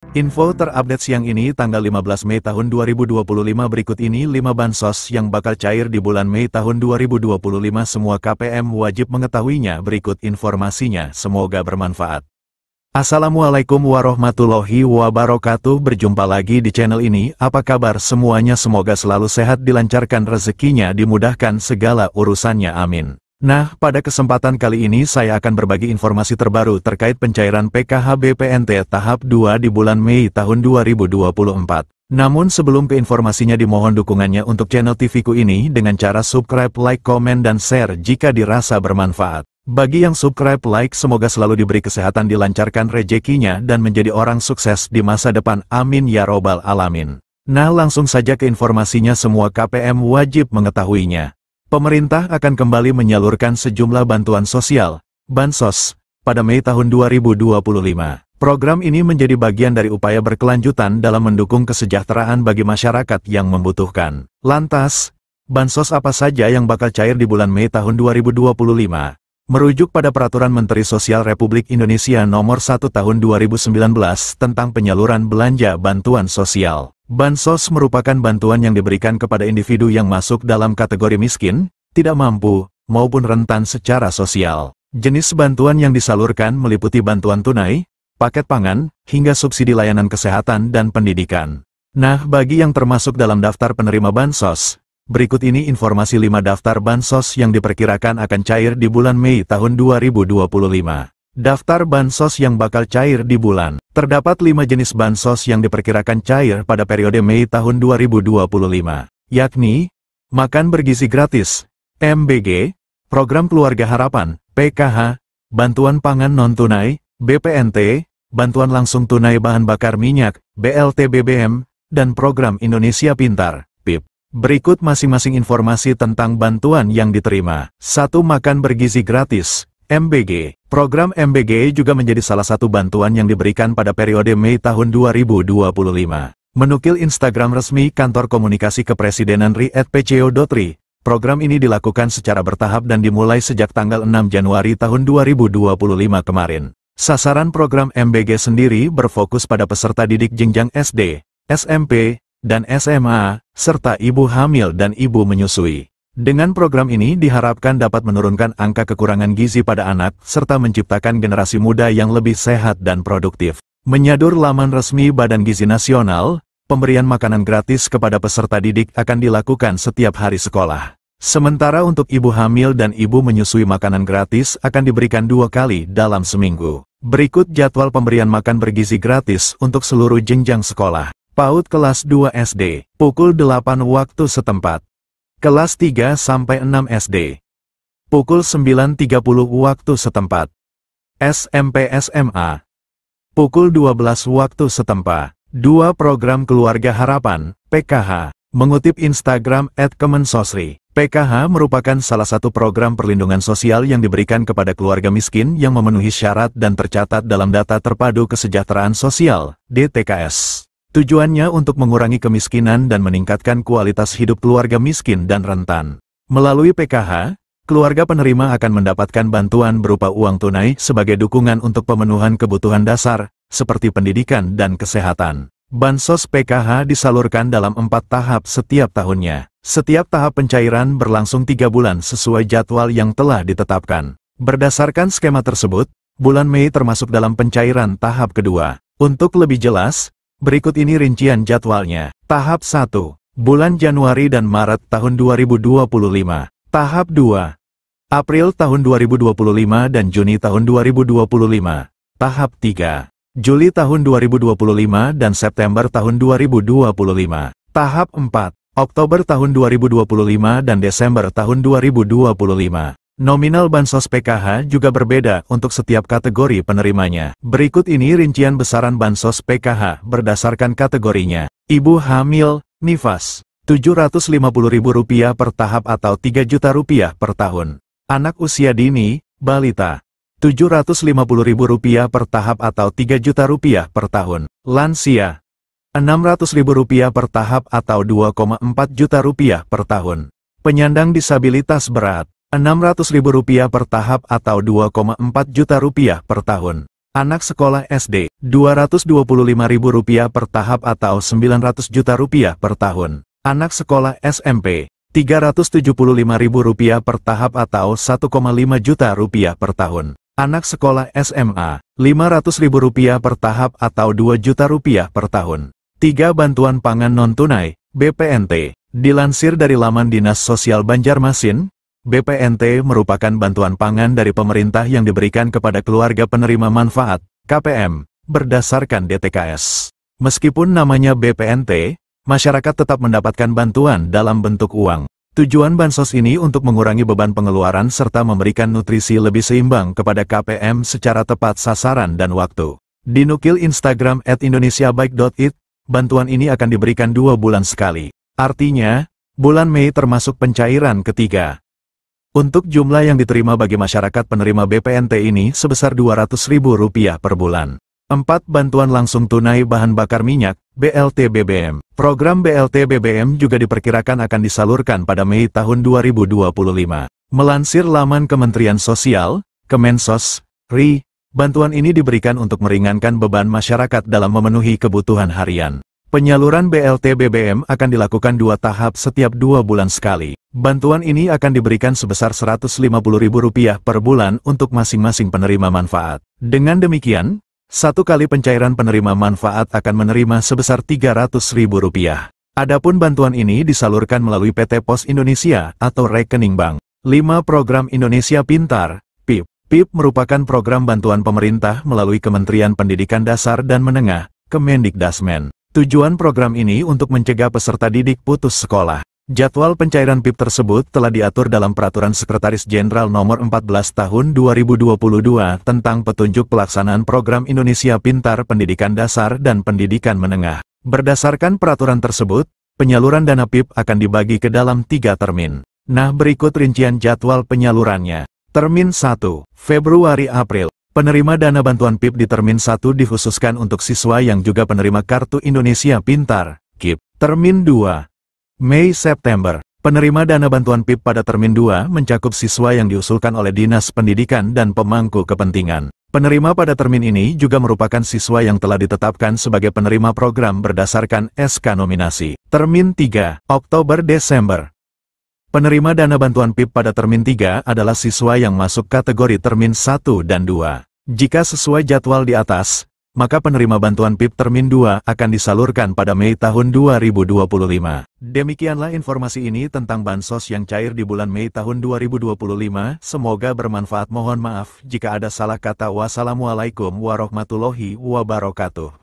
Info terupdate siang ini tanggal 15 Mei tahun 2025 berikut ini 5 bansos yang bakal cair di bulan Mei tahun 2025 semua KPM wajib mengetahuinya berikut informasinya semoga bermanfaat. Assalamualaikum warahmatullahi wabarakatuh berjumpa lagi di channel ini apa kabar semuanya semoga selalu sehat dilancarkan rezekinya dimudahkan segala urusannya amin. Nah, pada kesempatan kali ini saya akan berbagi informasi terbaru terkait pencairan PKH BPNT tahap 2 di bulan Mei tahun 2024. Namun sebelum ke informasinya dimohon dukungannya untuk channel TV-ku ini dengan cara subscribe, like, komen, dan share jika dirasa bermanfaat. Bagi yang subscribe, like, semoga selalu diberi kesehatan dilancarkan rezekinya dan menjadi orang sukses di masa depan amin ya robbal alamin. Nah langsung saja ke informasinya semua KPM wajib mengetahuinya. Pemerintah akan kembali menyalurkan sejumlah bantuan sosial, Bansos, pada Mei tahun 2025. Program ini menjadi bagian dari upaya berkelanjutan dalam mendukung kesejahteraan bagi masyarakat yang membutuhkan. Lantas, Bansos apa saja yang bakal cair di bulan Mei tahun 2025? Merujuk pada Peraturan Menteri Sosial Republik Indonesia Nomor 1 Tahun 2019 tentang penyaluran belanja bantuan sosial. Bansos merupakan bantuan yang diberikan kepada individu yang masuk dalam kategori miskin, tidak mampu, maupun rentan secara sosial. Jenis bantuan yang disalurkan meliputi bantuan tunai, paket pangan, hingga subsidi layanan kesehatan dan pendidikan. Nah, bagi yang termasuk dalam daftar penerima Bansos, berikut ini informasi 5 daftar Bansos yang diperkirakan akan cair di bulan Mei tahun 2025. Daftar Bansos yang bakal cair di bulan. Terdapat 5 jenis Bansos yang diperkirakan cair pada periode Mei tahun 2025, yakni Makan Bergizi Gratis, MBG, Program Keluarga Harapan, PKH, Bantuan Pangan Non-Tunai, BPNT, Bantuan Langsung Tunai Bahan Bakar Minyak, BLT BBM, dan Program Indonesia Pintar, PIP. Berikut masing-masing informasi tentang bantuan yang diterima. 1. Makan Bergizi Gratis, MBG. Program MBG juga menjadi salah satu bantuan yang diberikan pada periode Mei tahun 2025. Menukil Instagram resmi Kantor Komunikasi Kepresidenan RI @pco.ri, program ini dilakukan secara bertahap dan dimulai sejak tanggal 6 Januari tahun 2025 kemarin. Sasaran program MBG sendiri berfokus pada peserta didik jenjang SD, SMP, dan SMA, serta ibu hamil dan ibu menyusui. Dengan program ini diharapkan dapat menurunkan angka kekurangan gizi pada anak, serta menciptakan generasi muda yang lebih sehat dan produktif. Menyadur laman resmi Badan Gizi Nasional, pemberian makanan gratis kepada peserta didik akan dilakukan setiap hari sekolah. Sementara untuk ibu hamil dan ibu menyusui makanan gratis akan diberikan 2 kali dalam seminggu. Berikut jadwal pemberian makan bergizi gratis untuk seluruh jenjang sekolah. PAUD kelas 2 SD, pukul 8 waktu setempat. Kelas 3-6 SD, pukul 9.30 waktu setempat. SMP SMA, pukul 12 waktu setempat. 2. Program Keluarga Harapan, PKH. Mengutip Instagram @kemensosri, PKH merupakan salah satu program perlindungan sosial yang diberikan kepada keluarga miskin yang memenuhi syarat dan tercatat dalam Data Terpadu Kesejahteraan Sosial, DTKS. Tujuannya untuk mengurangi kemiskinan dan meningkatkan kualitas hidup keluarga miskin dan rentan. Melalui PKH, keluarga penerima akan mendapatkan bantuan berupa uang tunai sebagai dukungan untuk pemenuhan kebutuhan dasar, seperti pendidikan dan kesehatan. Bansos PKH disalurkan dalam 4 tahap setiap tahunnya. Setiap tahap pencairan berlangsung 3 bulan sesuai jadwal yang telah ditetapkan. Berdasarkan skema tersebut, bulan Mei termasuk dalam pencairan tahap kedua. Untuk lebih jelas, berikut ini rincian jadwalnya. Tahap 1, bulan Januari dan Maret tahun 2025. Tahap 2, April tahun 2025 dan Juni tahun 2025. Tahap 3, Juli tahun 2025 dan September tahun 2025. Tahap 4, Oktober tahun 2025 dan Desember tahun 2025. Nominal Bansos PKH juga berbeda untuk setiap kategori penerimanya. Berikut ini rincian besaran Bansos PKH berdasarkan kategorinya. Ibu hamil, nifas, Rp750.000 per tahap atau Rp3.000.000 per tahun. Anak usia dini, balita, Rp750.000 per tahap atau Rp3.000.000 per tahun. Lansia, Rp600.000 per tahap atau Rp2,4 juta per tahun. Penyandang disabilitas berat, Rp600.000 per tahap atau Rp2,4 juta per tahun. Anak sekolah SD, Rp225.000 per tahap atau Rp900 juta per tahun. Anak sekolah SMP, Rp375.000 per tahap atau Rp1,5 juta per tahun. Anak sekolah SMA, Rp500.000 per tahap atau Rp2 juta per tahun. 3. Bantuan pangan non-tunai, BPNT. Dilansir dari laman Dinas Sosial Banjarmasin, BPNT merupakan bantuan pangan dari pemerintah yang diberikan kepada keluarga penerima manfaat, KPM, berdasarkan DTKS. Meskipun namanya BPNT, masyarakat tetap mendapatkan bantuan dalam bentuk uang. Tujuan bansos ini untuk mengurangi beban pengeluaran serta memberikan nutrisi lebih seimbang kepada KPM secara tepat sasaran dan waktu. Dinukil Instagram @indonesiabaik.it, bantuan ini akan diberikan 2 bulan sekali. Artinya, bulan Mei termasuk pencairan ketiga. Untuk jumlah yang diterima bagi masyarakat penerima BPNT ini sebesar Rp200.000 per bulan. 4. Bantuan langsung tunai bahan bakar minyak, BLT BBM. Program BLT BBM juga diperkirakan akan disalurkan pada Mei tahun 2025. Melansir laman Kementerian Sosial, Kemensos, RI, bantuan ini diberikan untuk meringankan beban masyarakat dalam memenuhi kebutuhan harian. Penyaluran BLT BBM akan dilakukan 2 tahap setiap 2 bulan sekali. Bantuan ini akan diberikan sebesar Rp150.000 per bulan untuk masing-masing penerima manfaat. Dengan demikian, 1 kali pencairan penerima manfaat akan menerima sebesar Rp300.000. Adapun bantuan ini disalurkan melalui PT Pos Indonesia atau rekening bank. 5. Program Indonesia Pintar, PIP. PIP merupakan program bantuan pemerintah melalui Kementerian Pendidikan Dasar dan Menengah, Kemendikdasmen. Tujuan program ini untuk mencegah peserta didik putus sekolah. Jadwal pencairan PIP tersebut telah diatur dalam Peraturan Sekretaris Jenderal Nomor 14 Tahun 2022 tentang petunjuk pelaksanaan program Indonesia Pintar Pendidikan Dasar dan Pendidikan Menengah. Berdasarkan peraturan tersebut, penyaluran dana PIP akan dibagi ke dalam 3 termin. Nah, berikut rincian jadwal penyalurannya. Termin 1, Februari-April. Penerima dana bantuan PIP di Termin 1 dikhususkan untuk siswa yang juga penerima Kartu Indonesia Pintar, KIP. Termin 2, Mei-September. Penerima dana bantuan PIP pada Termin 2 mencakup siswa yang diusulkan oleh Dinas Pendidikan dan pemangku kepentingan. Penerima pada termin ini juga merupakan siswa yang telah ditetapkan sebagai penerima program berdasarkan SK nominasi. Termin 3, Oktober-Desember. Penerima dana bantuan PIP pada Termin 3 adalah siswa yang masuk kategori Termin 1 dan 2. Jika sesuai jadwal di atas, maka penerima bantuan PIP Termin 2 akan disalurkan pada Mei tahun 2025. Demikianlah informasi ini tentang bansos yang cair di bulan Mei tahun 2025. Semoga bermanfaat. Mohon maaf jika ada salah kata. Wassalamualaikum warahmatullahi wabarakatuh.